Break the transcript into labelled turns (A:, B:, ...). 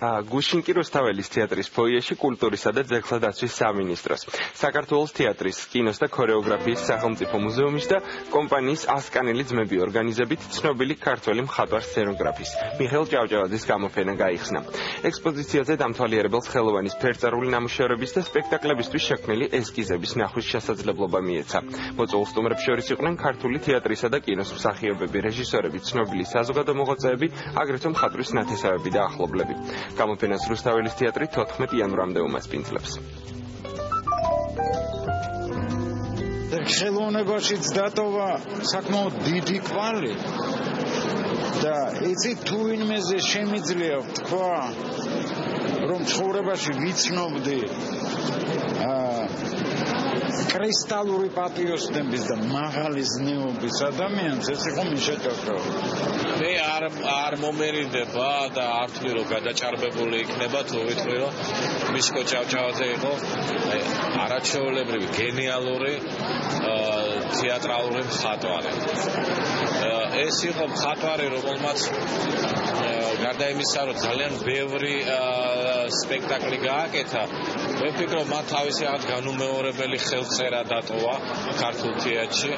A: გუშინკი რუსთაველის თეატრის ფოიეში კულტურისა და ძეგლთადაცვის სამინისტროს, საქართველოს თეატრის, კინოს და ქორეოგრაფიის სახელმწიფო მუზეუმის და კომპანიის ასკანელი ძმები ორგანიზებით ცნობილი ქართველი მხატვარ სცენოგრაფის მიხეილ ჭავჭავაძის გამოფენა გაიხსნა. ექსპოზიციაზე დამთვალიერებელს ხელოვანის ფერწერული ნამუშევრების და სპექტაკლებისთვის შექმნილი ესკიზების ნახვის შესაძლებლობა მიეცა. მოწვეულ სტუმრებს შორის იყვნენ ქართული თეატრისა და კინოს მსახიობები, რეჟისორები, ცნობილი საზოგადო მოღვაწეები, აგრეთვე მხატვრის ნათესავები და ახლობლები. გამოფენას რუსთაველის თეატრი 14 იანვრამდე უმასპინძლებს.
B: ხელოვნებაშიც დატოვა საკმაოდ დიდი კვალი და იცით თუ ვინმეზე შემიძლია ვთქვა რომ ცხოვრებაში ვიცნობდი კრისტალური პატიოსნების და მაღალი ზნეობის ადამიანს, ეს იყო მიშა ჭავჭავაძე.
C: მე არ მომერიდება და არ თქვი რომ გადაჭარბებული იქნება თუ ვიტყვი რომ მიშკო ჭავჭავაძე იყო არაჩვეულებრივი გენიალური თეატრალური მხატვარი. ეს იყო მხატვარი, რომელმაც გარდა იმისა, რომ ძალიან ბევრი სპექტაკლი გააკეთა, მე ვფიქრობ, მათ თავისი რაღაც განუმეორებელი ხელწერა დატოვა ქართულ თეატრში.